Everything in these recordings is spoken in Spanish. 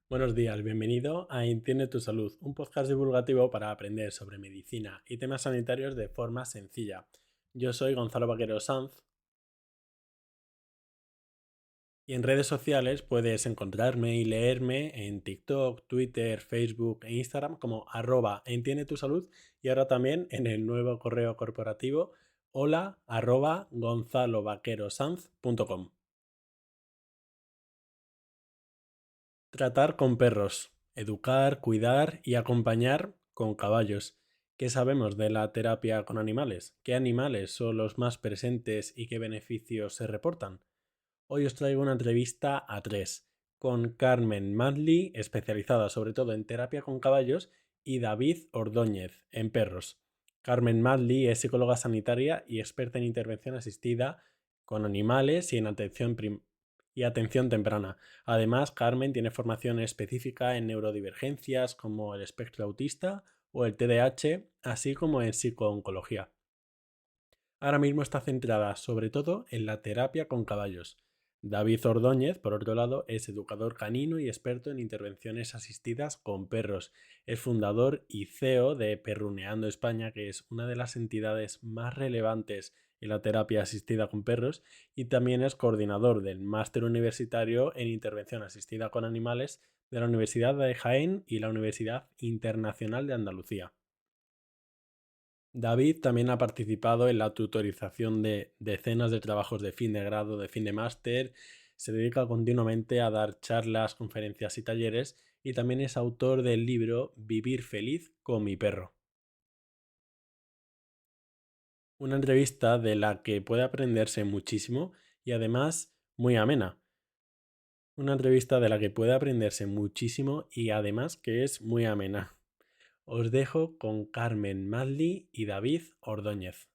Buenos días, bienvenido a Entiende tu Salud, un podcast divulgativo para aprender sobre medicina y temas sanitarios de forma sencilla. Yo soy Gonzalo Vaquero Sanz y en redes sociales puedes encontrarme y leerme en TikTok, Twitter, Facebook e Instagram como @Entiende tu Salud y ahora también en el nuevo correo corporativo hola@gonzalovaquerosanz.com. Tratar con perros. Educar, cuidar y acompañar con caballos. ¿Qué sabemos de la terapia con animales? ¿Qué animales son los más presentes y qué beneficios se reportan? Hoy os traigo una entrevista a tres, con Carmen Madley, especializada sobre todo en terapia con caballos, y David Ordóñez, en perros. Carmen Madley es psicóloga sanitaria y experta en intervención asistida con animales y en atención temprana. Además, Carmen tiene formación específica en neurodivergencias como el espectro autista o el TDAH, así como en psicooncología. Ahora mismo está centrada sobre todo en la terapia con caballos. David Ordóñez, por otro lado, es educador canino y experto en intervenciones asistidas con perros. Es fundador y CEO de Perruneando España, que es una de las entidades más relevantes en la terapia asistida con perros, y también es coordinador del máster universitario en intervención asistida con animales de la Universidad de Jaén y la Universidad Internacional de Andalucía. David también ha participado en la tutorización de decenas de trabajos de fin de grado, de fin de máster, se dedica continuamente a dar charlas, conferencias y talleres y también es autor del libro Vivir feliz con mi perro. Una entrevista de la que puede aprenderse muchísimo y además muy amena. Una entrevista de la que puede aprenderse muchísimo y además que es muy amena. Os dejo con Carmen Madley y David Ordóñez.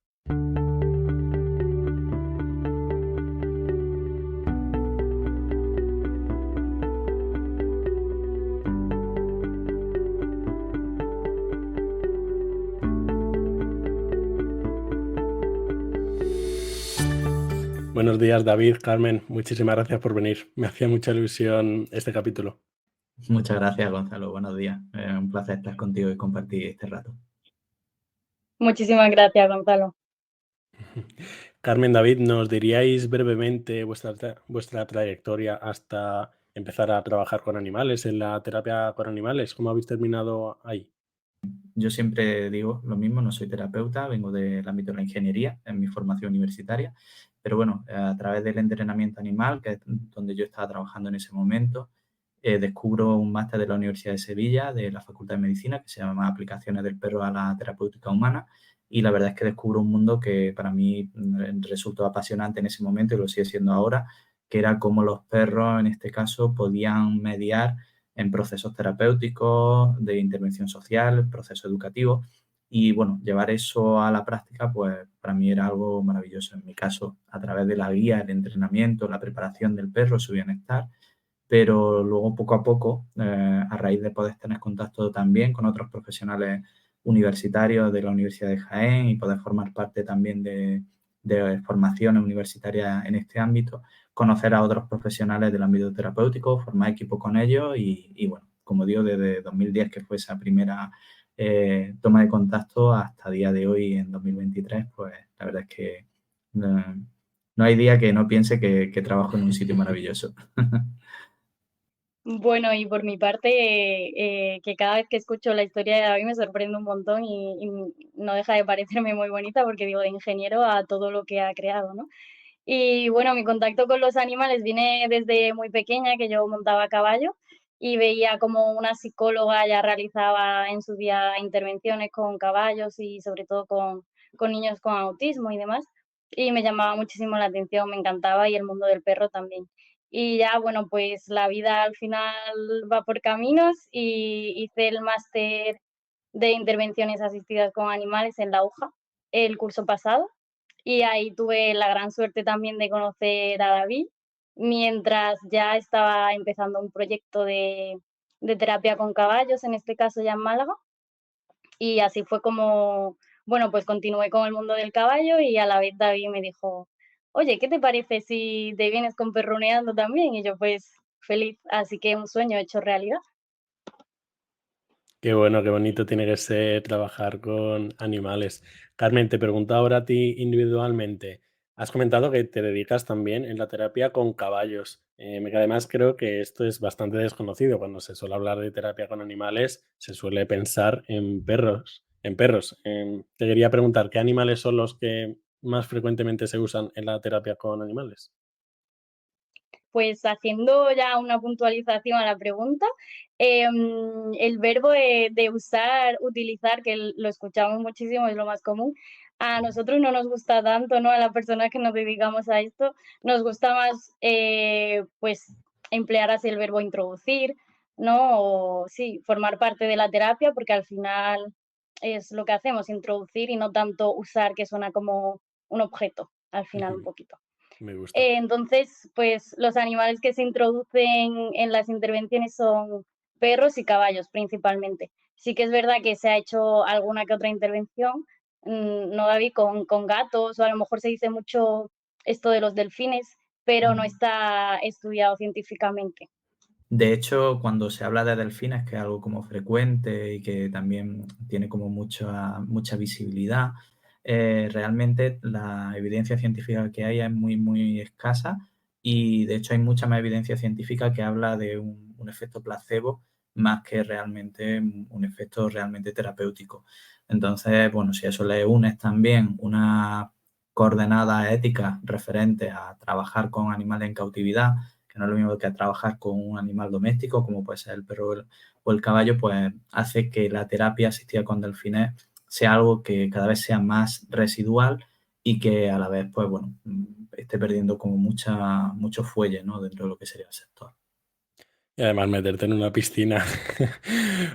Buenos días, David, Carmen. Muchísimas gracias por venir. Me hacía mucha ilusión este capítulo. Muchas gracias, Gonzalo. Buenos días. Un placer estar contigo y compartir este rato. Muchísimas gracias, Gonzalo. Carmen, David, ¿nos diríais brevemente vuestra trayectoria hasta empezar a trabajar con animales, en la terapia con animales? ¿Cómo habéis terminado ahí? Yo siempre digo lo mismo, no soy terapeuta, vengo del ámbito de la ingeniería en mi formación universitaria, pero bueno, a través del entrenamiento animal, que es donde yo estaba trabajando en ese momento, descubro un máster de la Universidad de Sevilla, de la Facultad de Medicina, que se llama Aplicaciones del perro a la terapéutica humana, y la verdad es que descubro un mundo que para mí resultó apasionante en ese momento y lo sigue siendo ahora, que era cómo los perros, en este caso, podían mediar en procesos terapéuticos, de intervención social, procesos educativos. Y bueno, llevar eso a la práctica, pues para mí era algo maravilloso. En mi caso, a través de la guía, el entrenamiento, la preparación del perro, su bienestar, pero luego poco a poco, a raíz de poder tener contacto también con otros profesionales universitarios de la Universidad de Jaén y poder formar parte también de formaciones universitarias en este ámbito, conocer a otros profesionales del ámbito terapéutico, formar equipo con ellos y bueno, como digo, desde 2010, que fue esa primera toma de contacto, hasta día de hoy, en 2023, pues la verdad es que no hay día que no piense que trabajo en un sitio maravilloso. Bueno, y por mi parte, que cada vez que escucho la historia de David me sorprende un montón y no deja de parecerme muy bonita porque digo, de ingeniero a todo lo que ha creado, ¿no? Y bueno, mi contacto con los animales viene desde muy pequeña, que yo montaba a caballo y veía como una psicóloga ya realizaba en su día intervenciones con caballos y sobre todo con niños con autismo y demás. Y me llamaba muchísimo la atención, me encantaba y el mundo del perro también. Y ya, bueno, pues la vida al final va por caminos y hice el máster de intervenciones asistidas con animales en la UJA el curso pasado y ahí tuve la gran suerte también de conocer a David, mientras ya estaba empezando un proyecto de terapia con caballos, en este caso ya en Málaga, y así fue como, bueno, pues continué con el mundo del caballo y a la vez David me dijo, oye, ¿qué te parece si te vienes con Perruneando también? Y yo, pues feliz. Así que un sueño hecho realidad. Qué bueno, qué bonito tiene que ser trabajar con animales. Carmen, te pregunto ahora a ti individualmente. Has comentado que te dedicas también en la terapia con caballos. Que además creo que esto es bastante desconocido. Cuando se suele hablar de terapia con animales, se suele pensar en perros. En perros. Te quería preguntar, ¿qué animales son los que más frecuentemente se usan en la terapia con animales? Pues haciendo ya una puntualización a la pregunta, el verbo de usar, utilizar, que lo escuchamos muchísimo, es lo más común, a nosotros no nos gusta tanto, ¿no? A las personas que nos dedicamos a esto, nos gusta más, pues, emplear así el verbo introducir, ¿no? O sí, formar parte de la terapia, porque al final es lo que hacemos, introducir y no tanto usar, que suena como un objeto, al final un Ujú, poquito. me gusta. Entonces, pues los animales que se introducen en las intervenciones son perros y caballos principalmente. Sí que es verdad que se ha hecho alguna que otra intervención, ¿no, David? Con gatos, o a lo mejor se dice mucho esto de los delfines, pero no Mm. está estudiado científicamente. De hecho, cuando se habla de delfines, que es algo como frecuente y que también tiene como mucha visibilidad, realmente la evidencia científica que hay es muy, muy escasa y de hecho hay mucha más evidencia científica que habla de un efecto placebo más que realmente un efecto realmente terapéutico. Entonces, bueno, si a eso le unes también una coordenada ética referente a trabajar con animales en cautividad, que no es lo mismo que trabajar con un animal doméstico, como puede ser el perro o el caballo, pues hace que la terapia asistida con delfines sea algo que cada vez sea más residual y que a la vez, pues bueno, esté perdiendo como mucho fuelle, ¿no? Dentro de lo que sería el sector. Y además meterte en una piscina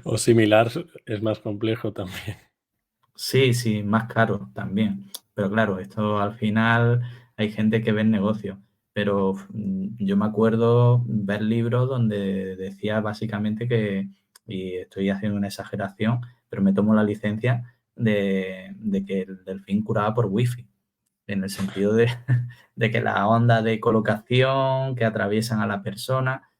o similar es más complejo también. Sí, sí, más caro también. Pero claro, esto al final hay gente que ve el negocio. Pero yo me acuerdo ver libros donde decía básicamente que, y estoy haciendo una exageración, pero me tomo la licencia de que el delfín curaba por wifi, en el sentido de, de que la onda de colocación que atraviesan a la persona,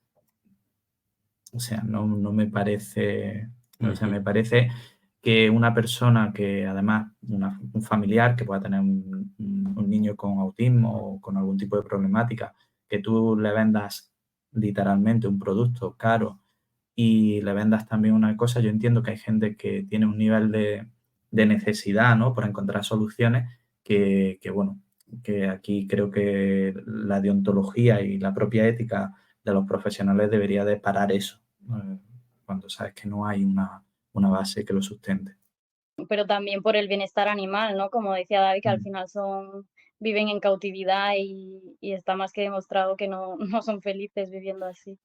o sea, no me parece, o sea, Ujú. me parece que una persona que además, un familiar que pueda tener un niño con autismo o con algún tipo de problemática, que tú le vendas literalmente un producto caro y le vendas también una cosa, yo entiendo que hay gente que tiene un nivel de necesidad, ¿no? Por encontrar soluciones que, bueno, que aquí creo que la deontología y la propia ética de los profesionales debería de parar eso, cuando sabes que no hay una base que lo sustente. Pero también por el bienestar animal, ¿no? Como decía David, que al Mm. final viven en cautividad y está más que demostrado que no, no son felices viviendo así.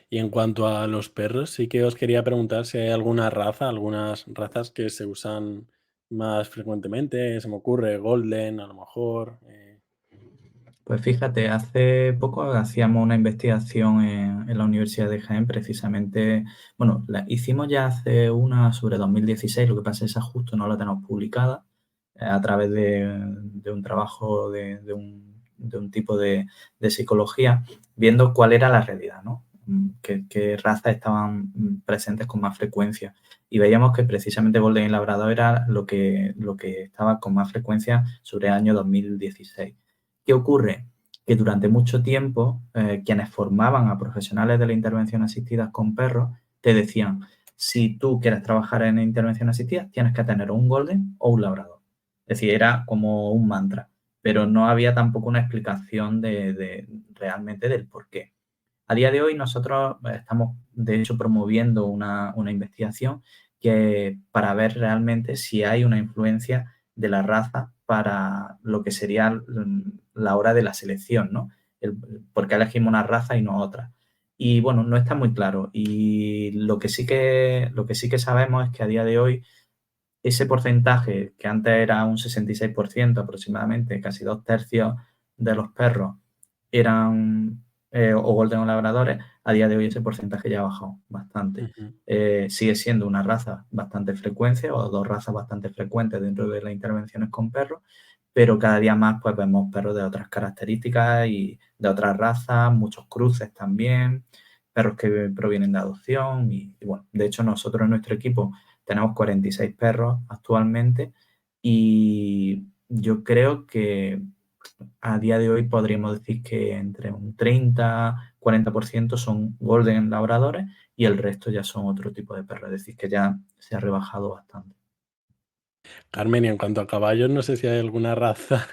Y en cuanto a los perros, sí que os quería preguntar si hay alguna raza, algunas razas que se usan más frecuentemente. Se me ocurre Golden, a lo mejor. Pues fíjate, hace poco hacíamos una investigación en la Universidad de Jaén, precisamente, bueno, la hicimos ya hace una sobre 2016, lo que pasa es que esa justo no la tenemos publicada, a través de un trabajo de un tipo de psicología, viendo cuál era la realidad, ¿no? Qué razas estaban presentes con más frecuencia. Y veíamos que precisamente Golden y Labrador era lo que estaba con más frecuencia sobre el año 2016. ¿Qué ocurre? Que durante mucho tiempo quienes formaban a profesionales de la intervención asistida con perros te decían, si tú quieres trabajar en intervención asistida, tienes que tener un golden o un labrador. Es decir, era como un mantra, pero no había tampoco una explicación realmente del por qué. A día de hoy nosotros estamos, de hecho, promoviendo una investigación para ver realmente si hay una influencia de la raza para lo que sería la hora de la selección, ¿no? Por qué elegimos una raza y no otra. Y bueno, no está muy claro. Y lo que sí que sabemos es que a día de hoy ese porcentaje, que antes era un 66% aproximadamente, casi dos tercios de los perros eran o golden o labradores, a día de hoy ese porcentaje ya ha bajado bastante. Ujú. Sigue siendo una raza bastante frecuente o dos razas bastante frecuentes dentro de las intervenciones con perros, pero cada día más pues vemos perros de otras características y de otras razas, muchos cruces también, perros que provienen de adopción y bueno, de hecho nosotros en nuestro equipo tenemos 46 perros actualmente y yo creo que a día de hoy podríamos decir que entre un 30-40% son Golden Labradores y el resto ya son otro tipo de perros, es decir, que ya se ha rebajado bastante. Carmen, y en cuanto a caballos, no sé si hay alguna raza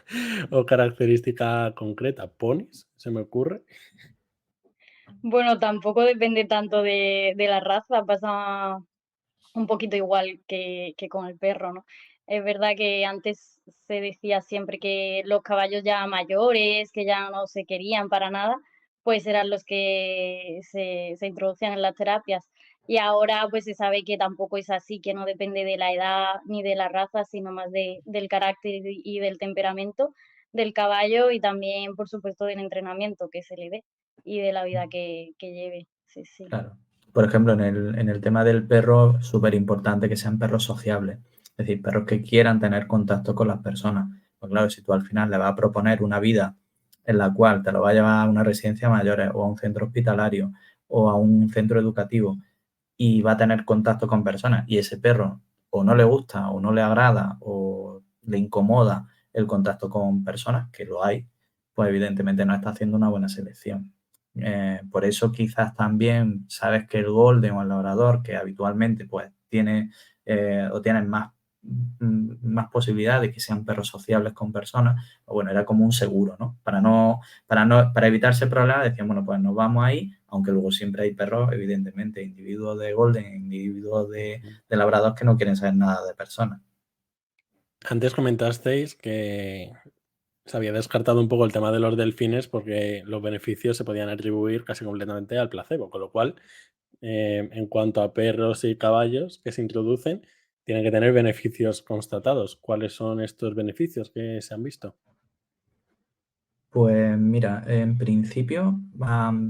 o característica concreta. ¿Ponis? ¿Se me ocurre? Bueno, tampoco depende tanto de la raza, pasa un poquito igual que con el perro, ¿no? Es verdad que antes se decía siempre que los caballos ya mayores, que ya no se querían para nada, pues eran los que se introducían en las terapias. Y ahora pues se sabe que tampoco es así, que no depende de la edad ni de la raza, sino más del carácter y del temperamento del caballo y también, por supuesto, del entrenamiento que se le dé y de la vida que lleve. Sí, sí. Claro. Por ejemplo, en el tema del perro, súper importante que sean perros sociables, es decir, perros que quieran tener contacto con las personas. Pues claro, si tú al final le vas a proponer una vida en la cual te lo va a llevar a una residencia de mayores o a un centro hospitalario o a un centro educativo y va a tener contacto con personas y ese perro o no le gusta o no le agrada o le incomoda el contacto con personas, que lo hay, pues evidentemente no está haciendo una buena selección. Por eso quizás también sabes que el Golden o el Labrador, que habitualmente pues tiene o tienen más posibilidades de que sean perros sociables con personas, pues bueno, era como un seguro, ¿no? Para evitarse problemas decían, bueno, pues nos vamos ahí, aunque luego siempre hay perros, evidentemente, individuos de Golden, individuos de Labrador que no quieren saber nada de personas. Antes comentasteis que se había descartado un poco el tema de los delfines porque los beneficios se podían atribuir casi completamente al placebo, con lo cual, en cuanto a perros y caballos que se introducen, tienen que tener beneficios constatados. ¿Cuáles son estos beneficios que se han visto? Pues mira, en principio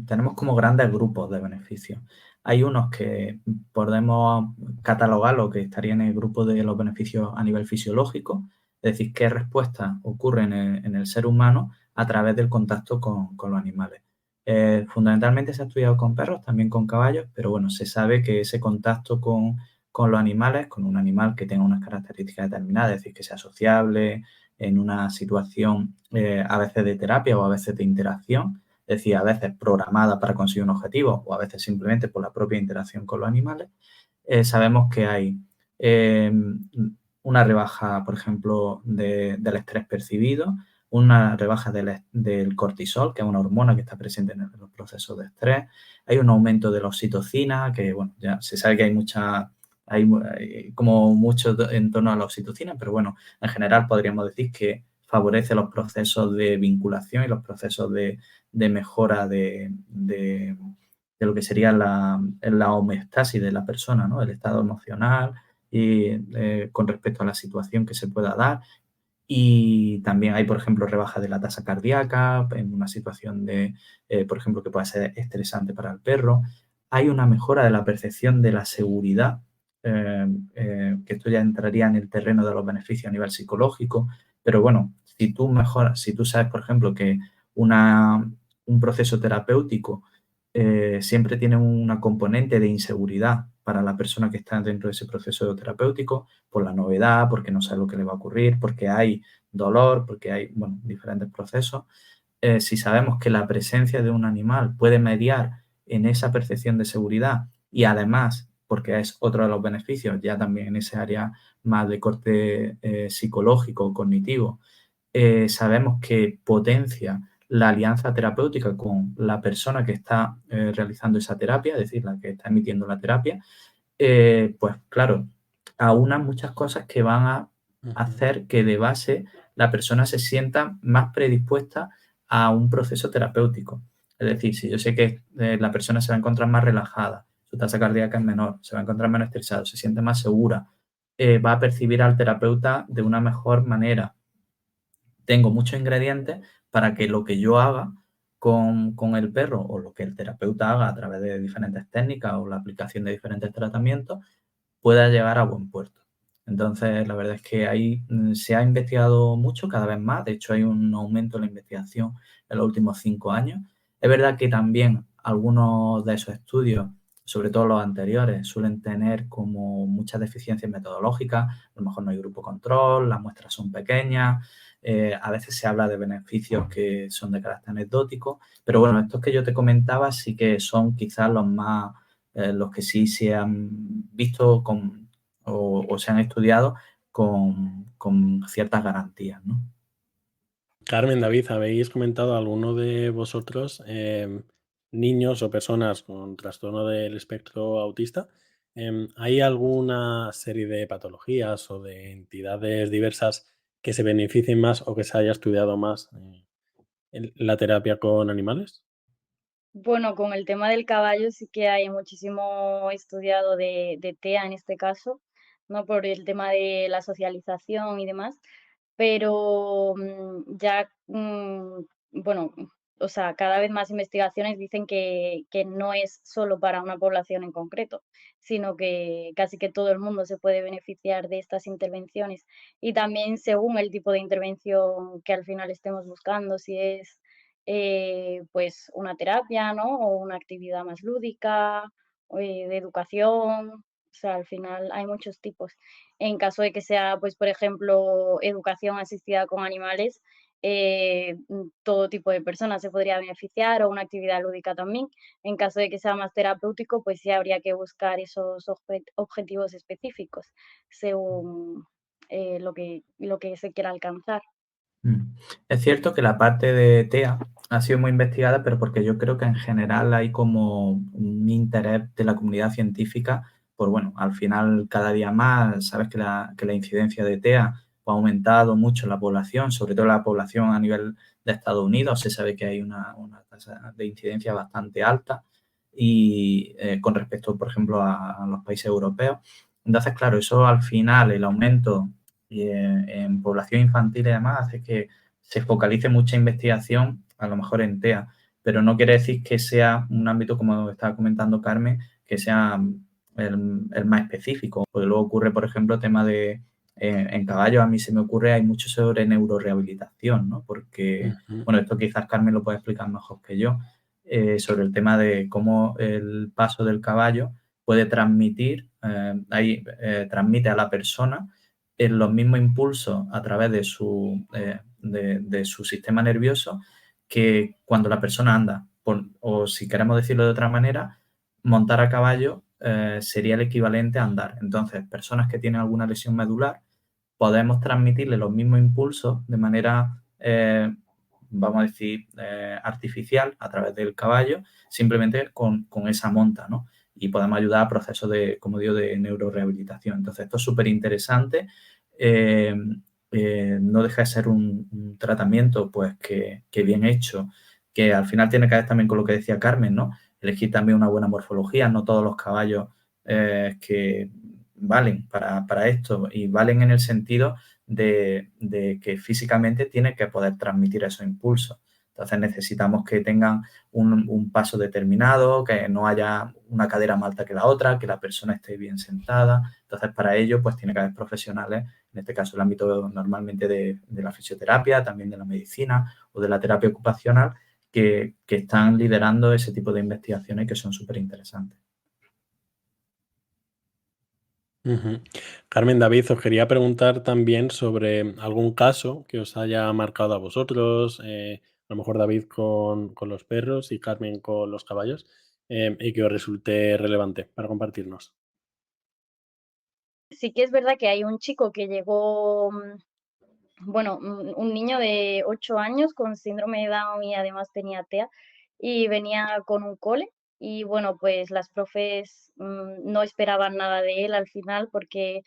tenemos como grandes grupos de beneficios. Hay unos que podemos catalogar lo que estaría en el grupo de los beneficios a nivel fisiológico, es decir, qué respuestas ocurren en el ser humano a través del contacto con los animales. Fundamentalmente se ha estudiado con perros, también con caballos, pero bueno, se sabe que ese contacto con los animales, con un animal que tenga unas características determinadas, es decir, que sea sociable, en una situación a veces de terapia o a veces de interacción, es decir, a veces programada para conseguir un objetivo o a veces simplemente por la propia interacción con los animales, sabemos que hay eh, una rebaja, por ejemplo, del estrés percibido, una rebaja del cortisol, que es una hormona que está presente en los procesos de estrés, hay un aumento de la oxitocina, que bueno, ya se sabe que hay como mucho en torno a la oxitocina, pero bueno, en general podríamos decir que favorece los procesos de vinculación y los procesos de mejora de lo que sería la homeostasis de la persona, ¿no? El estado emocional y con respecto a la situación que se pueda dar. Y también hay, por ejemplo, rebaja de la tasa cardíaca en una situación por ejemplo, que pueda ser estresante para el perro. Hay una mejora de la percepción de la seguridad, que esto ya entraría en el terreno de los beneficios a nivel psicológico. Pero bueno, si tú mejoras, si tú sabes, por ejemplo, que un proceso terapéutico siempre tiene una componente de inseguridad para la persona que está dentro de ese proceso terapéutico, por la novedad, porque no sabe lo que le va a ocurrir, porque hay dolor, porque hay, bueno, diferentes procesos. Si sabemos que la presencia de un animal puede mediar en esa percepción de seguridad y además, porque es otro de los beneficios, ya también en ese área más de corte psicológico o cognitivo, sabemos que potencia la alianza terapéutica con la persona que está realizando esa terapia, es decir, la que está emitiendo la terapia, pues claro, aúnan muchas cosas que van a Ujú. hacer que de base la persona se sienta más predispuesta a un proceso terapéutico. Es decir, si yo sé que la persona se va a encontrar más relajada, su tasa cardíaca es menor, se va a encontrar menos estresada, se siente más segura, va a percibir al terapeuta de una mejor manera. Tengo muchos ingredientes para que lo que yo haga con el perro o lo que el terapeuta haga a través de diferentes técnicas o la aplicación de diferentes tratamientos pueda llegar a buen puerto. Entonces, la verdad es que ahí se ha investigado mucho, cada vez más. De hecho, hay un aumento en la investigación en los últimos 5 años. Es verdad que también algunos de esos estudios, sobre todo los anteriores, suelen tener como muchas deficiencias metodológicas. A lo mejor no hay grupo control, las muestras son pequeñas. A veces se habla de beneficios que son de carácter anecdótico. Pero bueno, estos que yo te comentaba sí que son quizás los más, los que sí se han visto o se han estudiado con ciertas garantías, ¿no? Carmen, David, ¿habéis comentado alguno de vosotros niños o personas con trastorno del espectro autista? ¿Hay alguna serie de patologías o de entidades diversas que se beneficien más o que se haya estudiado más en la terapia con animales? Bueno, con el tema del caballo sí que hay muchísimo estudiado de TEA en este caso, ¿no? Por el tema de la socialización y demás. Pero bueno, o sea, cada vez más investigaciones dicen que no es solo para una población en concreto, sino que casi que todo el mundo se puede beneficiar de estas intervenciones. Y también según el tipo de intervención que al final estemos buscando, si es pues una terapia, ¿no? O una actividad más lúdica, de educación. O sea, al final hay muchos tipos. En caso de que sea, pues, por ejemplo, educación asistida con animales, todo tipo de personas se podría beneficiar o una actividad lúdica también. En caso de que sea más terapéutico, pues sí habría que buscar esos objetivos específicos según lo que se quiera alcanzar. Mm. Es cierto que la parte de TEA ha sido muy investigada, pero porque yo creo que en general hay como un interés de la comunidad científica, por bueno, al final cada día más, sabes que la incidencia de TEA ha aumentado mucho en la población, sobre todo la población a nivel de Estados Unidos, se sabe que hay una tasa de incidencia bastante alta y con respecto, por ejemplo, a los países europeos. Entonces, claro, eso al final, el aumento y en población infantil y demás hace que se focalice mucha investigación, a lo mejor en TEA, pero no quiere decir que sea un ámbito, como estaba comentando Carmen, que sea el más específico, porque luego ocurre, por ejemplo, tema de, en caballos a mí se me ocurre, hay mucho sobre neurorehabilitación, ¿no? Porque, Ujú. bueno, esto quizás Carmen lo puede explicar mejor que yo, sobre el tema de cómo el paso del caballo puede transmitir, transmite a la persona en los mismos impulsos a través de su sistema nervioso que cuando la persona anda. O si queremos decirlo de otra manera, montar a caballo sería el equivalente a andar. Entonces, personas que tienen alguna lesión medular, podemos transmitirle los mismos impulsos de manera, vamos a decir, artificial a través del caballo, simplemente con esa monta, ¿no? Y podemos ayudar a procesos de, como digo, de neurorehabilitación. Entonces, esto es súper interesante. Eh, no deja de ser un tratamiento pues que bien hecho, que al final tiene que ver también con lo que decía Carmen, ¿no? Elegir también una buena morfología, no todos los caballos que valen para esto y valen en el sentido de que físicamente tienen que poder transmitir esos impulsos. Entonces necesitamos que tengan un paso determinado, que no haya una cadera más alta que la otra, que la persona esté bien sentada. Entonces para ello pues tiene que haber profesionales, en este caso el ámbito normalmente de la fisioterapia, también de la medicina o de la terapia ocupacional, que están liderando ese tipo de investigaciones que son súper interesantes. Ujú. Carmen, David, os quería preguntar también sobre algún caso que os haya marcado a vosotros, a lo mejor David con los perros y Carmen con los caballos, y que os resulte relevante para compartirnos. Sí que es verdad que hay un chico que llegó, bueno, un niño de 8 años con síndrome de Down y además tenía TEA y venía con un cole y bueno, pues las profes no esperaban nada de él al final porque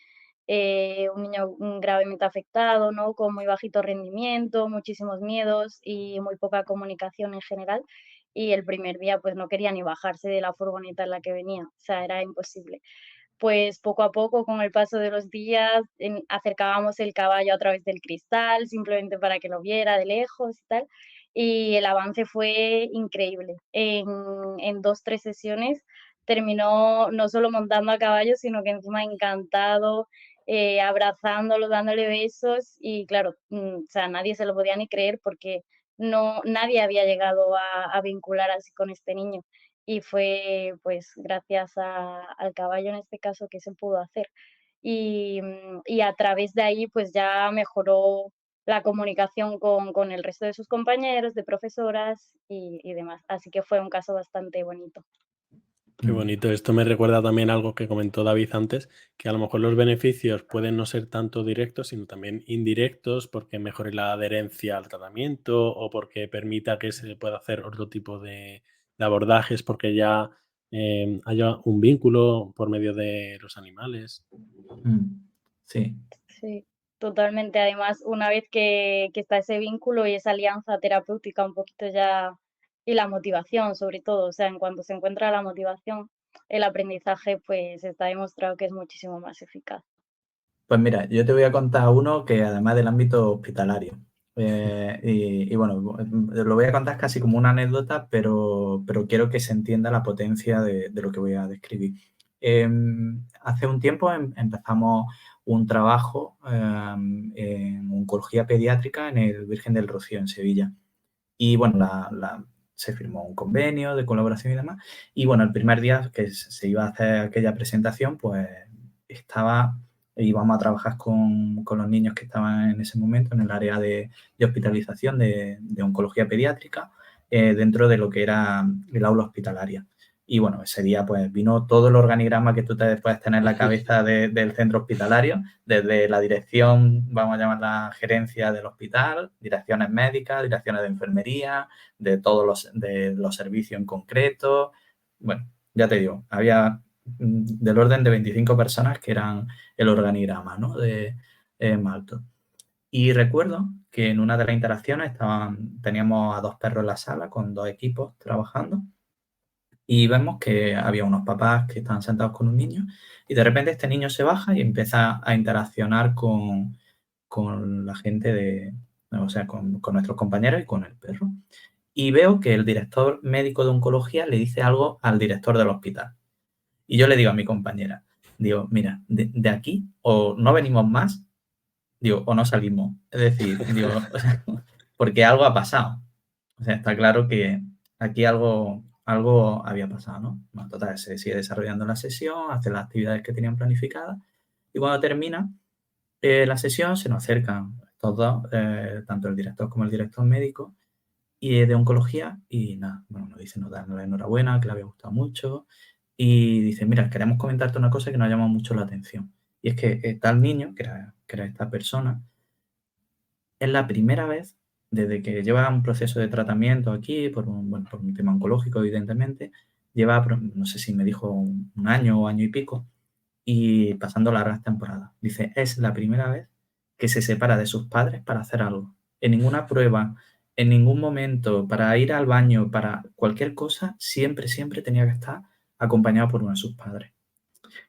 un niño gravemente afectado, ¿no? Con muy bajito rendimiento, muchísimos miedos y muy poca comunicación en general. Y el primer día pues no quería ni bajarse de la furgoneta en la que venía, o sea, era imposible. Pues poco a poco, con el paso de los días, acercábamos el caballo a través del cristal, simplemente para que lo viera de lejos y tal, y el avance fue increíble. En 2, 3 sesiones terminó no solo montando a caballo, sino que encima encantado, abrazándolo, dándole besos y claro, o sea, nadie se lo podía ni creer porque nadie había llegado a vincular así con este niño. Y fue pues gracias al caballo en este caso que se pudo hacer. Y a través de ahí pues ya mejoró la comunicación con el resto de sus compañeros, de profesoras y demás. Así que fue un caso bastante bonito. Qué Mm, bonito. Esto me recuerda también algo que comentó David antes, que a lo mejor los beneficios pueden no ser tanto directos, sino también indirectos, porque mejore la adherencia al tratamiento o porque permita que se pueda hacer otro tipo de abordajes, porque ya haya un vínculo por medio de los animales. mm, sí. Sí, totalmente. Además, una vez que está ese vínculo y esa alianza terapéutica un poquito ya, y la motivación sobre todo, o sea, en cuanto se encuentra la motivación, el aprendizaje pues está demostrado que es muchísimo más eficaz. Pues mira, yo te voy a contar uno que además del ámbito hospitalario. Y bueno, lo voy a contar casi como una anécdota, pero quiero que se entienda la potencia de lo que voy a describir. Hace un tiempo empezamos un trabajo en oncología pediátrica en el Virgen del Rocío, en Sevilla. Y bueno, se firmó un convenio de colaboración y demás. Y bueno, el primer día que se iba a hacer aquella presentación, pues íbamos a trabajar con los niños que estaban en ese momento en el área de hospitalización de oncología pediátrica, dentro de lo que era el aula hospitalaria. Y bueno, ese día pues vino todo el organigrama que tú te puedes tener en la cabeza del centro hospitalario, desde la dirección, vamos a llamar la gerencia del hospital, direcciones médicas, direcciones de enfermería, de los servicios en concreto. Bueno, ya te digo, había del orden de 25 personas que eran el organigrama, ¿no? De Malto. Y recuerdo que en una de las interacciones teníamos a 2 perros en la sala con 2 equipos trabajando y vemos que había unos papás que estaban sentados con un niño y de repente este niño se baja y empieza a interaccionar con la gente o sea, con nuestros compañeros y con el perro. Y veo que el director médico de oncología le dice algo al director del hospital. Y yo le digo a mi compañera, digo, mira, de aquí o no venimos más, digo, o no salimos. Es decir, digo, o sea, porque algo ha pasado. O sea, está claro que aquí algo había pasado, ¿no? Bueno, total, se sigue desarrollando la sesión, hace las actividades que tenían planificadas y cuando termina la sesión se nos acercan todos, tanto el director como el director médico y de oncología y nada, bueno, nos dicen, nos dan la enhorabuena, que le había gustado mucho y dice, mira, queremos comentarte una cosa que nos llama mucho la atención y es que tal niño, que era esta persona, es la primera vez desde que lleva un proceso de tratamiento aquí, bueno, por un tema oncológico, evidentemente, lleva, no sé si me dijo un año o año y pico, y pasando largas temporadas. Dice, es la primera vez que se separa de sus padres para hacer algo. En ninguna prueba, en ningún momento, para ir al baño, para cualquier cosa, siempre, siempre tenía que estar acompañado por uno de sus padres.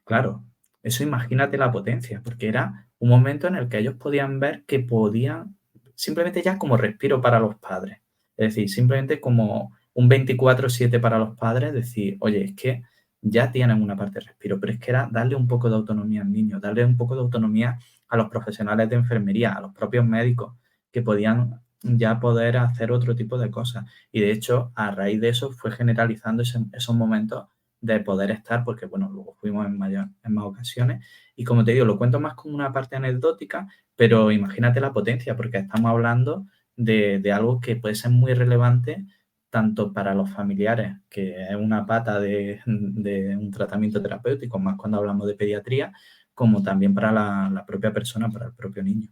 Claro, eso imagínate la potencia, porque era un momento en el que ellos podían ver que podían, simplemente ya como respiro para los padres, es decir, simplemente como un 24/7 para los padres, decir, oye, es que ya tienen una parte de respiro, pero es que era darle un poco de autonomía al niño, darle un poco de autonomía a los profesionales de enfermería, a los propios médicos, que podían ya poder hacer otro tipo de cosas. Y de hecho, a raíz de eso fue generalizando esos momentos de poder estar, porque bueno, luego fuimos en más ocasiones. Y como te digo, lo cuento más como una parte anecdótica, pero imagínate la potencia, porque estamos hablando de algo que puede ser muy relevante tanto para los familiares, que es una pata de un tratamiento terapéutico, más cuando hablamos de pediatría, como también para la propia persona, para el propio niño.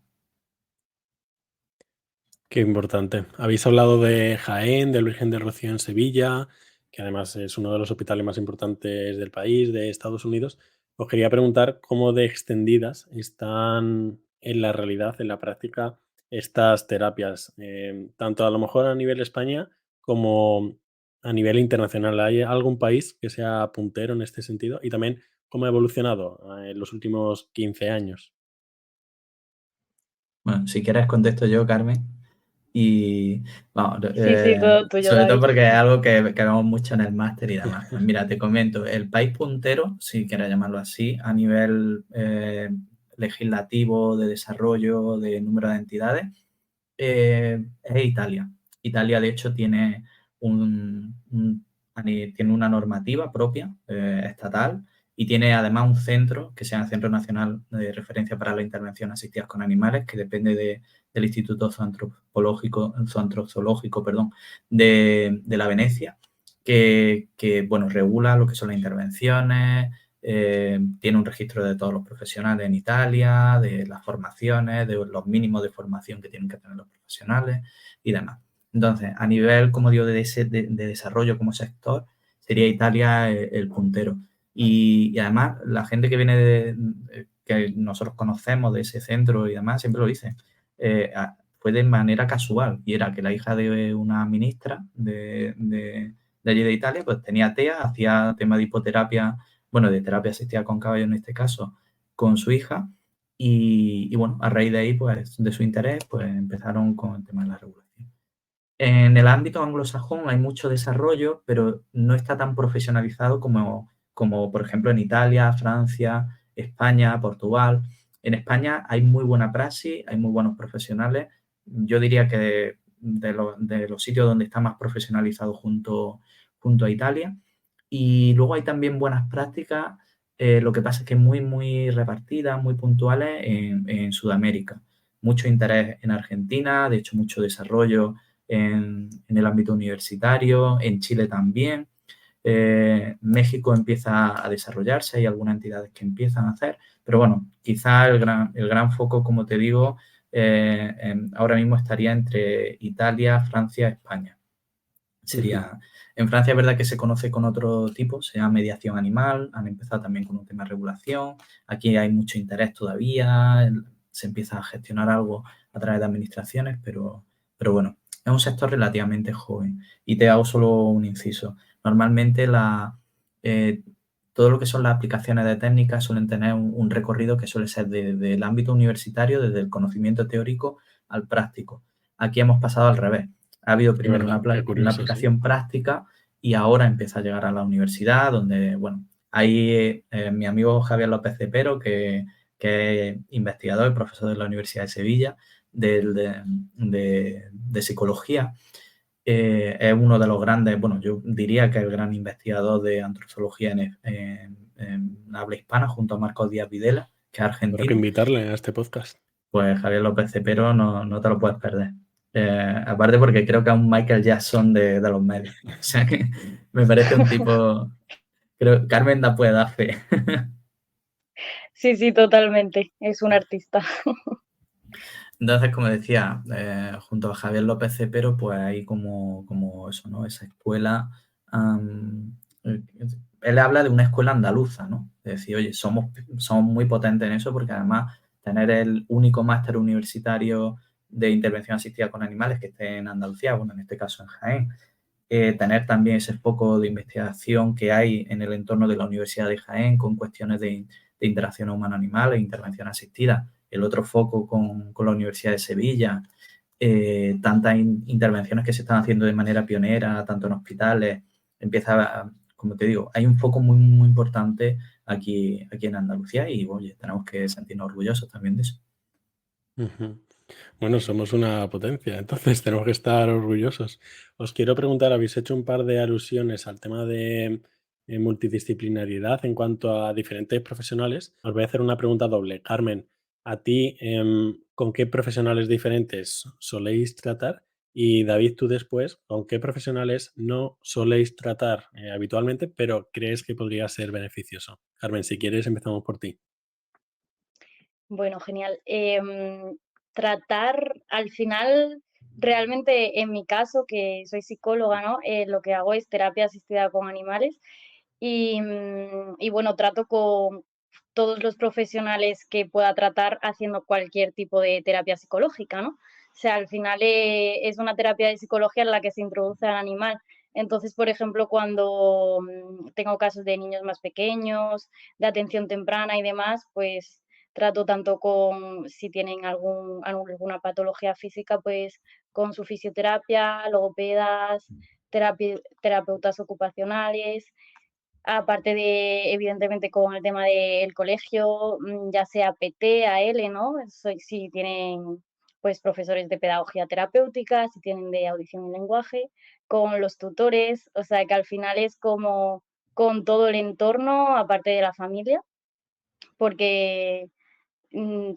Qué importante. Habéis hablado de Jaén, del Virgen del Rocío en Sevilla, que además es uno de los hospitales más importantes del país, de Estados Unidos. Os quería preguntar cómo de extendidas están en la realidad, en la práctica, estas terapias, tanto a lo mejor a nivel España como a nivel internacional. ¿Hay algún país que sea puntero en este sentido? Y también cómo ha evolucionado en los últimos 15 años. Bueno, si quieres contesto yo, Carmen. Y vamos, Sí, sí, todo tuyo, sobre todo David. porque es algo que vemos mucho en el máster y demás. Mira, te comento, el país puntero, si quieres llamarlo así, a nivel legislativo, de desarrollo, de número de entidades, es Italia. Italia, de hecho, tiene tiene una normativa propia, estatal, y tiene además un centro que se llama Centro Nacional de Referencia para la Intervención Asistida con Animales, que depende del Instituto Zoantrozoológico, de la Venecia, que, bueno, regula lo que son las intervenciones, tiene un registro de todos los profesionales en Italia, de las formaciones, de los mínimos de formación que tienen que tener los profesionales y demás. Entonces, a nivel, como digo, de desarrollo como sector, sería Italia el puntero. Y además, la gente que viene que nosotros conocemos de ese centro y demás, siempre lo dice, fue de manera casual, y era que la hija de una ministra de allí de Italia, pues tenía TEA, hacía tema de hipoterapia, bueno, de terapia asistida con caballo en este caso, con su hija, y bueno, a raíz de ahí, pues, de su interés, pues empezaron con el tema de la regulación. En el ámbito anglosajón hay mucho desarrollo, pero no está tan profesionalizado como por ejemplo, en Italia, Francia, España, Portugal. En España hay muy buena praxis, hay muy buenos profesionales. Yo diría que de los sitios donde está más profesionalizado junto a Italia. Y luego hay también buenas prácticas, lo que pasa es que muy repartidas, muy puntuales en Sudamérica. Mucho interés en Argentina, de hecho mucho desarrollo en el ámbito universitario, en Chile también. México empieza a desarrollarse, hay algunas entidades que empiezan a hacer, pero bueno, quizá el gran foco, como te digo, ahora mismo estaría entre Italia, Francia, España. Sería, en Francia es verdad que se conoce con otro tipo, se llama mediación animal, han empezado también con un tema de regulación, aquí hay mucho interés todavía, se empieza a gestionar algo a través de administraciones, pero bueno, es un sector relativamente joven. Y te hago solo un inciso. Normalmente todo lo que son las aplicaciones de técnicas suelen tener un recorrido que suele ser del ámbito universitario, desde el conocimiento teórico al práctico. Aquí hemos pasado al revés. Ha habido primero una curioso, sí. aplicación práctica y ahora empieza a llegar a la universidad, donde, bueno, hay mi amigo Javier López Cepero, que es investigador y profesor de la Universidad de Sevilla de psicología. Es uno de los grandes, bueno, yo diría que es el gran investigador de antrozoología en habla hispana, junto a Marcos Díaz Videla, que es Habrá que argentino. invitarle a este podcast. Pues Javier López Cepero no te lo puedes perder. Aparte porque creo que es un Michael Jackson de los medios. O sea que me parece un tipo... Creo Carmen da puede dar fe. Sí, totalmente. Es un artista. Entonces, como decía, junto a Javier López Cepero, pues hay como eso, ¿no? Esa escuela. Eh, Él habla de una escuela andaluza, ¿no? Es decir, oye, somos muy potentes en eso porque además tener el único máster universitario de intervención asistida con animales que esté en Andalucía, bueno, en este caso en Jaén, tener también ese foco de investigación que hay en el entorno de la Universidad de Jaén con cuestiones de interacción humano-animal e intervención asistida, el otro foco con la Universidad de Sevilla, tantas intervenciones que se están haciendo de manera pionera, tanto en hospitales, como te digo, hay un foco muy importante aquí en Andalucía y, oye, tenemos que sentirnos orgullosos también de eso. Bueno, somos una potencia, entonces tenemos que estar orgullosos. Os quiero preguntar, habéis hecho un par de alusiones al tema de multidisciplinariedad en cuanto a diferentes profesionales. Os voy a hacer una pregunta doble. Carmen, a ti, ¿con qué profesionales diferentes soléis tratar? Y David, tú después, ¿con qué profesionales no soléis tratar habitualmente, pero crees que podría ser beneficioso? Carmen, si quieres, empezamos por ti. Bueno, genial. Tratar al final, realmente en mi caso, que soy psicóloga, ¿no? Lo que hago es terapia asistida con animales y bueno, trato con todos los profesionales que pueda tratar haciendo cualquier tipo de terapia psicológica, ¿no? O sea, al final es una terapia de psicología en la que se introduce al animal. Entonces, por ejemplo, cuando tengo casos de niños más pequeños, de atención temprana y demás, pues trato tanto con si tienen alguna patología física, pues con su fisioterapia, logopedas, terapeutas ocupacionales Aparte de, evidentemente, con el tema del colegio, ya sea PT, AL, ¿no? Si tienen, pues, profesores de pedagogía terapéutica, si tienen de audición y lenguaje, con los tutores, o sea, que al final es como con todo el entorno, aparte de la familia, porque,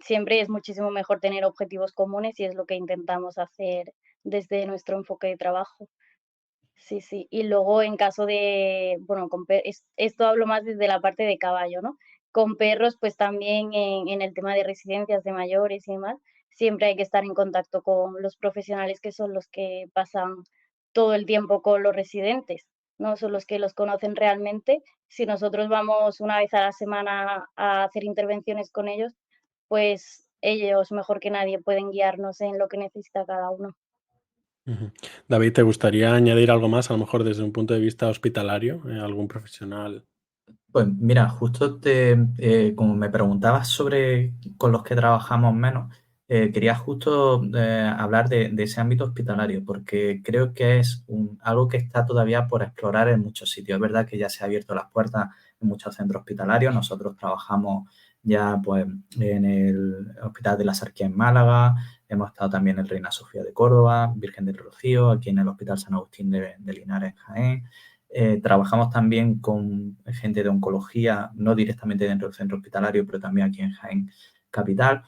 siempre es muchísimo mejor tener objetivos comunes y es lo que intentamos hacer desde nuestro enfoque de trabajo. Sí, sí. Y luego en caso de, bueno, esto hablo más desde la parte de caballo, ¿no? Con perros, pues también en el tema de residencias de mayores y demás, siempre hay que estar en contacto con los profesionales que son los que pasan todo el tiempo con los residentes, ¿no? Son los que los conocen realmente. Si nosotros vamos una vez a la semana a hacer intervenciones con ellos, pues ellos mejor que nadie pueden guiarnos en lo que necesita cada uno. Ujú. David, ¿te gustaría añadir algo más, a lo mejor desde un punto de vista hospitalario, algún profesional? Pues mira, justo como me preguntabas sobre con los que trabajamos menos, quería justo hablar de ese ámbito hospitalario, porque creo que es algo que está todavía por explorar en muchos sitios. Es verdad que ya se ha abierto las puertas en muchos centros hospitalarios. Nosotros trabajamos ya pues en el Hospital de la Sarquía en Málaga, hemos estado también en Reina Sofía de Córdoba, Virgen del Rocío, aquí en el Hospital San Agustín de Linares, en Jaén. Trabajamos también con gente de oncología, no directamente dentro del centro hospitalario, pero también aquí en Jaén Capital.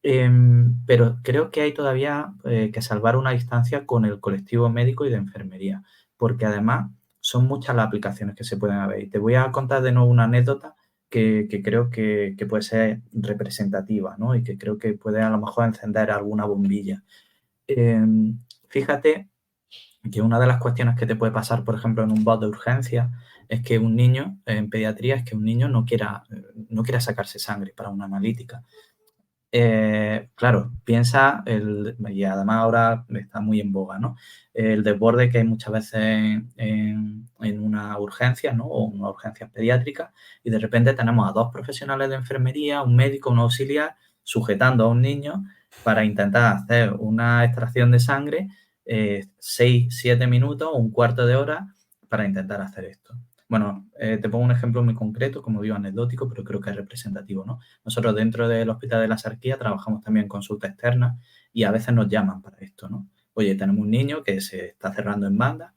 Pero creo que hay todavía que salvar una distancia con el colectivo médico y de enfermería, porque además son muchas las aplicaciones que se pueden haber. Y te voy a contar de nuevo una anécdota que creo que puede ser representativa, ¿no? Y que creo que puede a lo mejor encender alguna bombilla. Fíjate que una de las cuestiones que te puede pasar, por ejemplo, en un bot de urgencia, es que un niño, en pediatría, es que un niño no quiera sacarse sangre para una analítica. Claro, piensa, y además ahora está muy en boga, ¿no? El desborde que hay muchas veces en una urgencia, ¿no? O una urgencia pediátrica, y de repente tenemos a dos profesionales de enfermería, un médico, un auxiliar, sujetando a un niño para intentar hacer una extracción de sangre, 6, 7 minutos o un cuarto de hora para intentar hacer esto. Bueno, te pongo un ejemplo muy concreto, como digo, anecdótico, pero creo que es representativo, ¿no? Nosotros dentro del Hospital de la Sarquía trabajamos también en consulta externa y a veces nos llaman para esto, ¿no? Oye, tenemos un niño que se está cerrando en banda,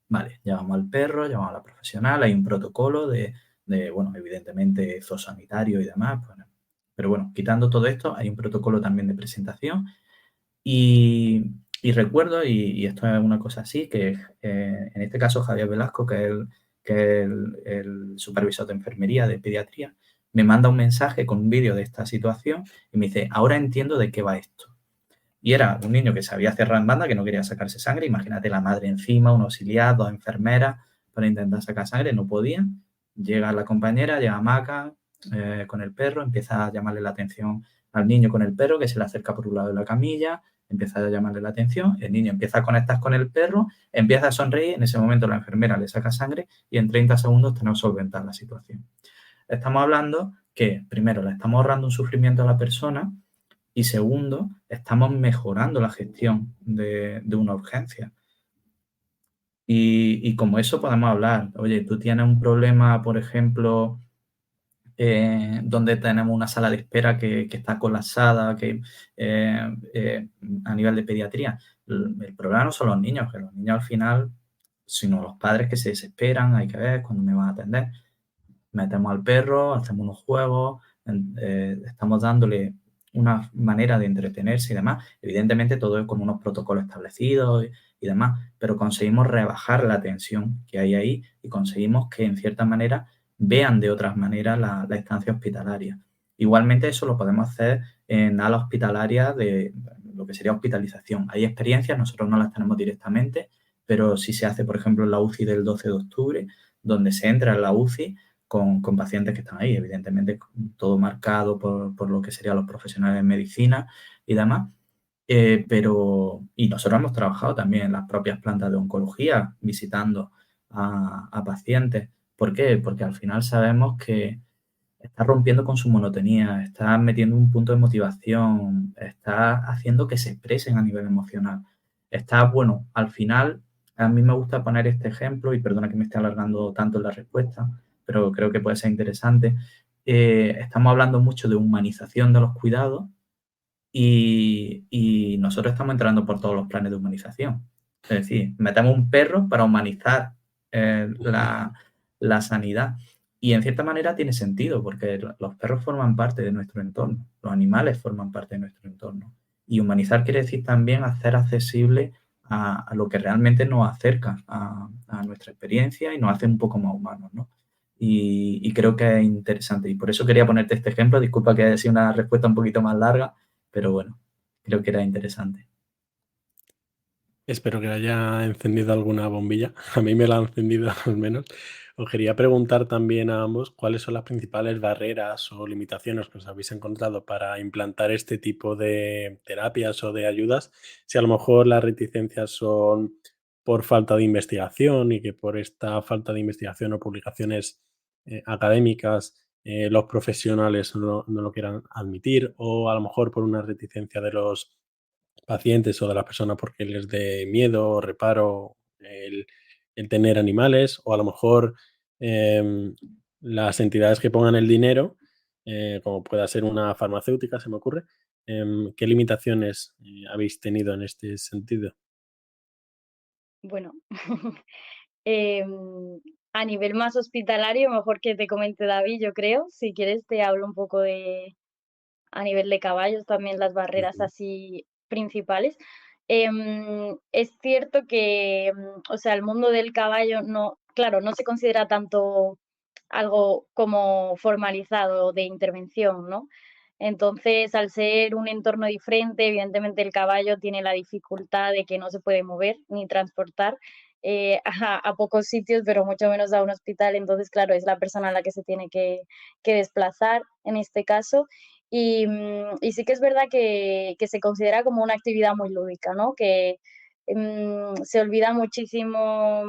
vale, llamamos al perro, llamamos a la profesional, hay un protocolo bueno, evidentemente zoosanitario y demás, bueno, pero bueno, quitando todo esto, hay un protocolo también de presentación y recuerdo, y esto es una cosa así, que en este caso Javier Velasco, que es el supervisor de enfermería de pediatría, me manda un mensaje con un vídeo de esta situación y me dice, ahora entiendo de qué va esto. Y era un niño que se había cerrado en banda, que no quería sacarse sangre. Imagínate la madre encima, un auxiliar, dos enfermeras para intentar sacar sangre, no podían. Llega la compañera, llega Maca con el perro, empieza a llamarle la atención al niño con el perro, que se le acerca por un lado de la camilla, empieza a llamarle la atención, el niño empieza a conectar con el perro, empieza a sonreír, en ese momento la enfermera le saca sangre y en 30 segundos tenemos solventar la situación. Estamos hablando que, primero, le estamos ahorrando un sufrimiento a la persona y segundo, estamos mejorando la gestión de una urgencia. Y como eso podemos hablar, oye, tú tienes un problema, por ejemplo, donde tenemos una sala de espera que está colapsada, a nivel de pediatría. El problema no son los niños, que los niños al final, sino los padres que se desesperan, hay que ver cuándo me van a atender. Metemos al perro, hacemos unos juegos, estamos dándole una manera de entretenerse y demás. Evidentemente todo es con unos protocolos establecidos y demás, pero conseguimos rebajar la tensión que hay ahí y conseguimos que en cierta manera vean de otras maneras la estancia hospitalaria. Igualmente eso lo podemos hacer en ala hospitalaria de lo que sería hospitalización. Hay experiencias, nosotros no las tenemos directamente, pero sí se hace, por ejemplo, en la UCI del 12 de octubre, donde se entra en la UCI con pacientes que están ahí, evidentemente todo marcado por lo que serían los profesionales de medicina y demás. Y nosotros hemos trabajado también en las propias plantas de oncología, visitando a pacientes. ¿Por qué? Porque al final sabemos que está rompiendo con su monotonía, está metiendo un punto de motivación, está haciendo que se expresen a nivel emocional. Está, bueno, al final A mí me gusta poner este ejemplo, y perdona que me esté alargando tanto en la respuesta, pero creo que puede ser interesante. Estamos hablando mucho de humanización de los cuidados y nosotros estamos entrando por todos los planes de humanización. Es decir, metemos un perro para humanizar la sanidad. Y en cierta manera tiene sentido, porque los perros forman parte de nuestro entorno, los animales forman parte de nuestro entorno. Y humanizar quiere decir también hacer accesible a lo que realmente nos acerca a nuestra experiencia y nos hace un poco más humanos, ¿no? Y creo que es interesante. Y por eso quería ponerte este ejemplo. Disculpa que haya sido una respuesta un poquito más larga, pero bueno, creo que era interesante. Espero que haya encendido alguna bombilla. A mí me la ha encendido al menos. Os quería preguntar también a ambos cuáles son las principales barreras o limitaciones que os habéis encontrado para implantar este tipo de terapias o de ayudas. Si a lo mejor las reticencias son por falta de investigación y que por esta falta de investigación o publicaciones académicas los profesionales no lo quieran admitir, o a lo mejor por una reticencia de los pacientes o de las personas porque les dé miedo o reparo el tener animales, o a lo mejor las entidades que pongan el dinero, como pueda ser una farmacéutica, se me ocurre. ¿Qué limitaciones habéis tenido en este sentido? Bueno, em, a nivel más hospitalario, mejor que te comente David, yo creo. Si quieres te hablo un poco de a nivel de caballos, también las barreras Ujú. así principales. Es cierto que, o sea, el mundo del caballo no, claro, no se considera tanto algo como formalizado de intervención, ¿no? Entonces, al ser un entorno diferente, evidentemente el caballo tiene la dificultad de que no se puede mover ni transportar a pocos sitios, pero mucho menos a un hospital. Entonces, claro, es la persona a la que se tiene que desplazar en este caso. Y sí que es verdad que se considera como una actividad muy lúdica, ¿no? Que se olvida muchísimo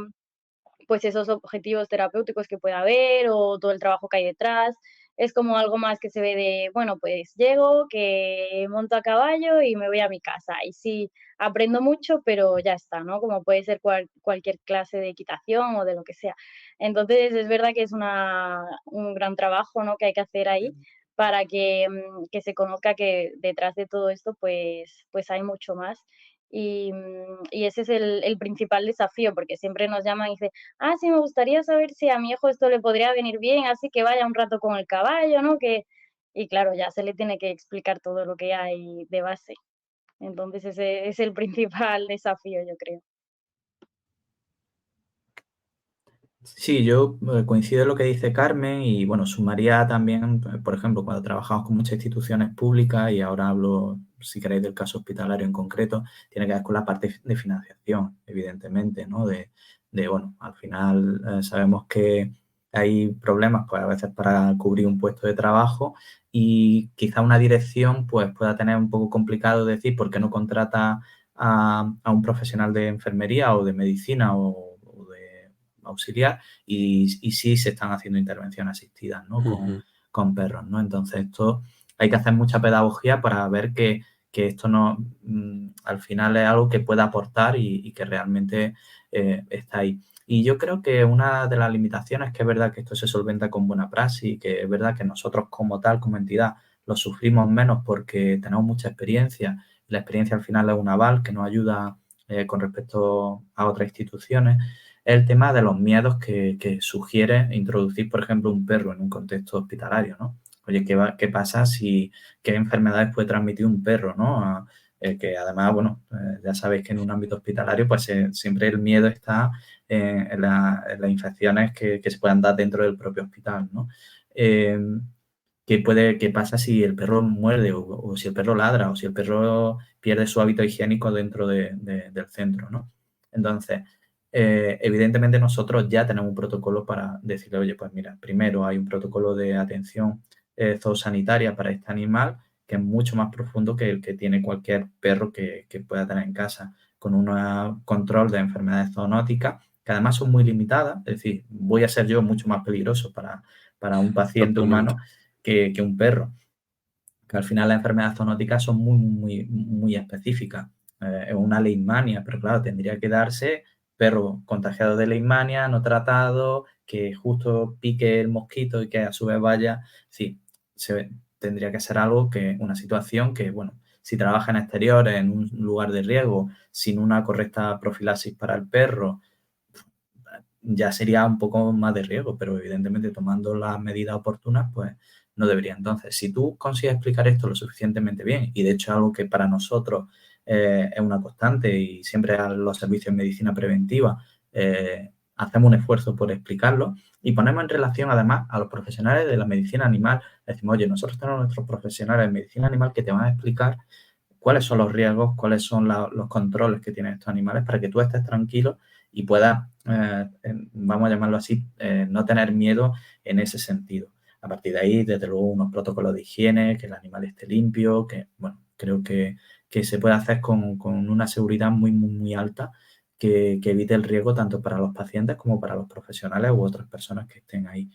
pues esos objetivos terapéuticos que pueda haber o todo el trabajo que hay detrás. Es como algo más que se ve de, bueno, pues llego, que monto a caballo y me voy a mi casa. Y sí, aprendo mucho, pero ya está, ¿no? Como puede ser cualquier clase de equitación o de lo que sea. Entonces, es verdad que es un gran trabajo, ¿no? Que hay que hacer ahí para que se conozca que detrás de todo esto, pues hay mucho más. Y ese es el principal desafío, porque siempre nos llaman y dicen, ah, sí, me gustaría saber si a mi hijo esto le podría venir bien, así que vaya un rato con el caballo, ¿no? Y claro, ya se le tiene que explicar todo lo que hay de base. Entonces ese es el principal desafío, yo creo. Sí, yo coincido en lo que dice Carmen y bueno, sumaría también, por ejemplo, cuando trabajamos con muchas instituciones públicas y ahora hablo, si queréis, del caso hospitalario en concreto, tiene que ver con la parte de financiación, evidentemente, ¿no? Bueno, al final sabemos que hay problemas, pues a veces para cubrir un puesto de trabajo y quizá una dirección, pues pueda tener un poco complicado decir por qué no contrata a un profesional de enfermería o de medicina o de auxiliar y sí se están haciendo intervenciones asistidas, ¿no? Ujú. Con perros, ¿no? Entonces, esto hay que hacer mucha pedagogía para ver que esto no, al final es algo que puede aportar y que realmente está ahí. Y yo creo que una de las limitaciones, que es verdad que esto se solventa con buena praxis, que es verdad que nosotros como tal, como entidad, lo sufrimos menos porque tenemos mucha experiencia y la experiencia al final es un aval que nos ayuda con respecto a otras instituciones, el tema de los miedos que sugiere introducir, por ejemplo, un perro en un contexto hospitalario, ¿no? Oye, ¿qué pasa si, qué enfermedades puede transmitir un perro, ¿no? Que además, bueno, ya sabéis que en un ámbito hospitalario, pues siempre el miedo está en las infecciones que se puedan dar dentro del propio hospital, ¿no? Eh, qué pasa si el perro muerde o si el perro ladra o si el perro pierde su hábito higiénico dentro del centro, ¿no? Entonces, evidentemente nosotros ya tenemos un protocolo para decirle, oye, pues mira, primero hay un protocolo de atención zoosanitaria para este animal que es mucho más profundo que el que tiene cualquier perro que pueda tener en casa, con un control de enfermedades zoonóticas que además son muy limitadas, es decir, voy a ser yo mucho más peligroso para un paciente Totalmente. humano que un perro, que al final las enfermedades zoonóticas son muy específicas. Es una leishmania, pero claro, tendría que darse perro contagiado de leishmania, no tratado, que justo pique el mosquito y que a su vez vaya, sí, tendría que ser algo que, una situación que, bueno, si trabaja en exteriores, en un lugar de riesgo, sin una correcta profilaxis para el perro, ya sería un poco más de riesgo, pero evidentemente tomando las medidas oportunas, pues no debería. Entonces, si tú consigues explicar esto lo suficientemente bien, y de hecho es algo que para nosotros es una constante y siempre a los servicios de medicina preventiva hacemos un esfuerzo por explicarlo y ponemos en relación además a los profesionales de la medicina animal. Decimos, oye, nosotros tenemos nuestros profesionales de medicina animal que te van a explicar cuáles son los riesgos, cuáles son los controles que tienen estos animales para que tú estés tranquilo y puedas, vamos a llamarlo así, no tener miedo en ese sentido. A partir de ahí, desde luego, unos protocolos de higiene, que el animal esté limpio, que, bueno, creo que se puede hacer con una seguridad muy, muy, muy alta que evite el riesgo tanto para los pacientes como para los profesionales u otras personas que estén ahí.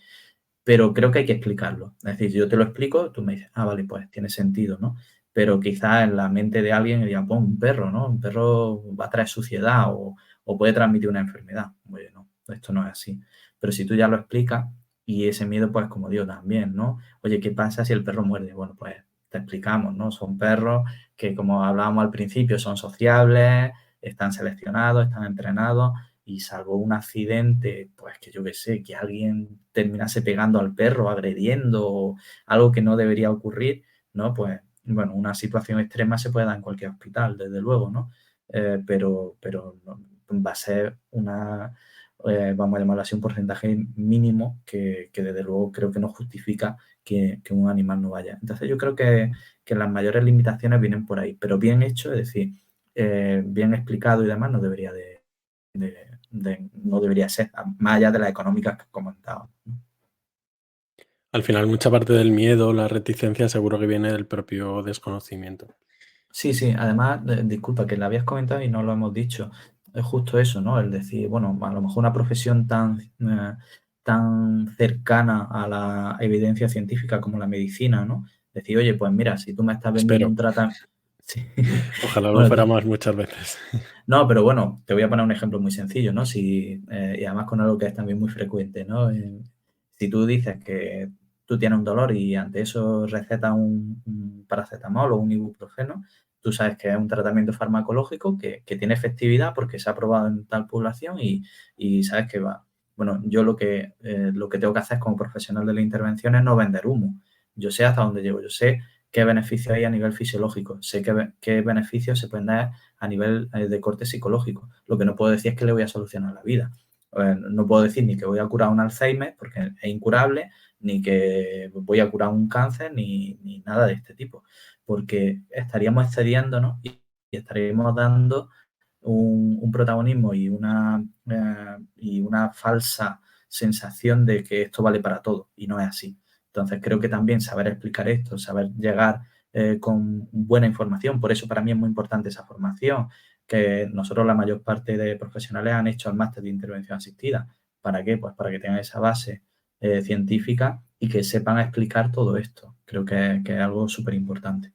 Pero creo que hay que explicarlo. Es decir, yo te lo explico, tú me dices, ah, vale, pues tiene sentido, ¿no? Pero quizás en la mente de alguien diga, pues un perro, ¿no? Un perro va a traer suciedad o puede transmitir una enfermedad. Oye, no, esto no es así. Pero si tú ya lo explicas y ese miedo, pues como digo, también, ¿no? Oye, ¿qué pasa si el perro muerde? Bueno, pues te explicamos, ¿no? Son perros que, como hablábamos al principio, son sociables, están seleccionados, están entrenados y salvo un accidente, pues que yo qué sé, que alguien terminase pegando al perro, agrediendo, o algo que no debería ocurrir, ¿no? Pues, bueno, una situación extrema se puede dar en cualquier hospital, desde luego, ¿no? Pero no, va a ser vamos a llamarlo así, un porcentaje mínimo que desde luego creo que no justifica que un animal no vaya. Entonces yo creo que las mayores limitaciones vienen por ahí, pero bien hecho, es decir, bien explicado y demás, no debería no debería ser, más allá de las económicas que he comentado, ¿no? Al final, mucha parte del miedo, la reticencia, seguro que viene del propio desconocimiento. Sí, sí, además, disculpa, que la habías comentado y no lo hemos dicho. Es justo eso, ¿no? El decir, bueno, a lo mejor una profesión tan cercana a la evidencia científica como la medicina, ¿no? Decir, oye, pues mira, si tú me estás vendiendo Espero. un tratamiento. Sí. Ojalá lo Bueno, fuéramos muchas veces. no, pero bueno, te voy a poner un ejemplo muy sencillo, ¿no? Y además con algo que es también muy frecuente, ¿no? Si tú dices que tú tienes un dolor y ante eso recetas un paracetamol o un ibuprofeno, tú sabes que es un tratamiento farmacológico que tiene efectividad porque se ha probado en tal población y sabes que va. Bueno, yo lo que tengo que hacer como profesional de la intervención es no vender humo. Yo sé hasta dónde llego, yo sé qué beneficios hay a nivel fisiológico, sé qué beneficios se pueden dar a nivel de corte psicológico. Lo que no puedo decir es que le voy a solucionar la vida. No puedo decir ni que voy a curar un Alzheimer porque es incurable, ni que voy a curar un cáncer, ni nada de este tipo, porque estaríamos excediéndonos y estaríamos dando un protagonismo y una falsa sensación de que esto vale para todo y no es así. Entonces creo que también saber explicar esto, saber llegar con buena información, por eso para mí es muy importante esa formación, que nosotros la mayor parte de profesionales han hecho el máster de intervención asistida. ¿Para qué? Pues para que tengan esa base científica y que sepan explicar todo esto. Creo que es algo súper importante.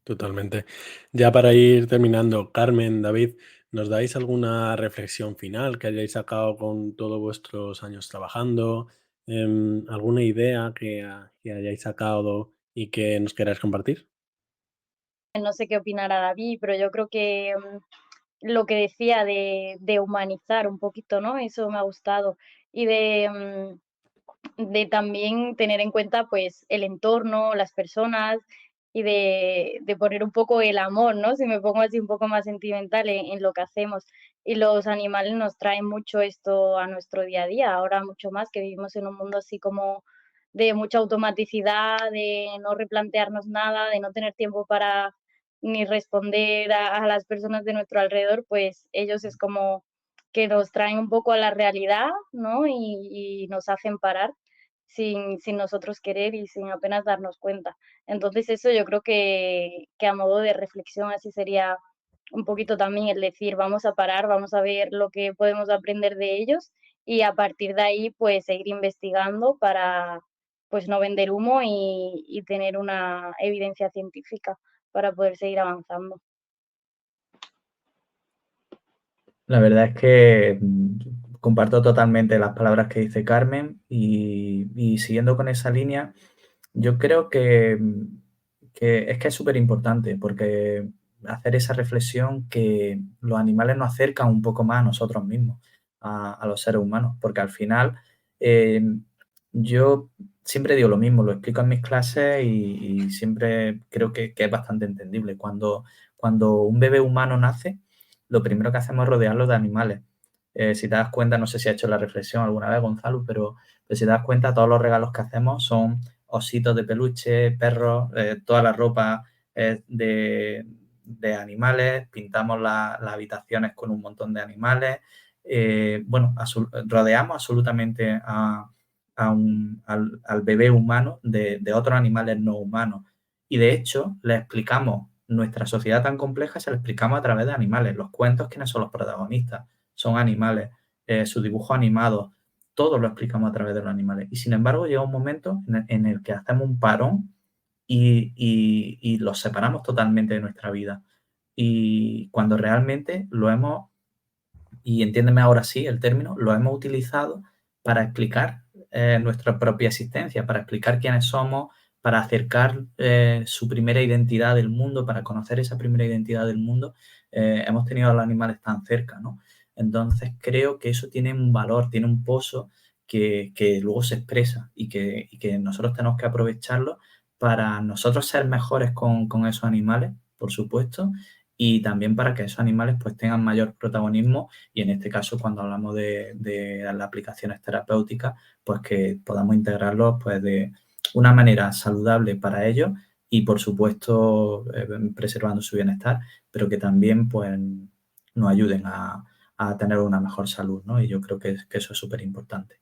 Totalmente. Ya para ir terminando, Carmen, David, ¿nos dais alguna reflexión final que hayáis sacado con todos vuestros años trabajando? ¿Alguna idea que hayáis sacado y que nos queráis compartir? No sé qué opinará David, pero yo creo que lo que decía de humanizar un poquito, ¿no? Eso me ha gustado. Y de también tener en cuenta, pues, el entorno, las personas y de poner un poco el amor, ¿no? Si me pongo así un poco más sentimental en lo que hacemos. Y los animales nos traen mucho esto a nuestro día a día, ahora mucho más que vivimos en un mundo así como de mucha automaticidad, de no replantearnos nada, de no tener tiempo para ni responder a las personas de nuestro alrededor, pues ellos es como que nos traen un poco a la realidad, ¿no? Y nos hacen parar sin nosotros querer y sin apenas darnos cuenta. Entonces eso yo creo que a modo de reflexión así sería un poquito también el decir, vamos a parar, vamos a ver lo que podemos aprender de ellos y a partir de ahí pues seguir investigando para pues no vender humo y tener una evidencia científica para poder seguir avanzando. La verdad es que comparto totalmente las palabras que dice Carmen y siguiendo con esa línea, yo creo que es súper importante porque hacer esa reflexión que los animales nos acercan un poco más a nosotros mismos, a los seres humanos, porque al final eh, yo siempre digo lo mismo, lo explico en mis clases y siempre creo que es bastante entendible. Cuando un bebé humano nace, lo primero que hacemos es rodearlo de animales. Si te das cuenta, no sé si has hecho la reflexión alguna vez, Gonzalo, pero si te das cuenta, todos los regalos que hacemos son ositos de peluche, perros, toda la ropa de animales, pintamos las habitaciones con un montón de animales. Bueno, rodeamos absolutamente al bebé humano de otros animales no humanos. Y de hecho, le explicamos nuestra sociedad tan compleja, se la explicamos a través de animales. Los cuentos, ¿quiénes son los protagonistas? Son animales. Sus dibujos animados, todo lo explicamos a través de los animales. Y sin embargo, llega un momento en el que hacemos un parón y los separamos totalmente de nuestra vida. Y cuando realmente lo hemos, y entiéndeme ahora sí el término, lo hemos utilizado para explicar nuestra propia existencia, para explicar quiénes somos, para acercar su primera identidad del mundo, para conocer esa primera identidad del mundo, hemos tenido a los animales tan cerca, ¿no? Entonces creo que eso tiene un valor, tiene un pozo que luego se expresa y que nosotros tenemos que aprovecharlo para nosotros ser mejores con esos animales, por supuesto, y también para que esos animales pues tengan mayor protagonismo y en este caso cuando hablamos de las aplicaciones terapéuticas, pues que podamos integrarlos pues de una manera saludable para ellos y por supuesto preservando su bienestar, pero que también pues nos ayuden a tener una mejor salud, ¿no? Y yo creo que eso es súper importante.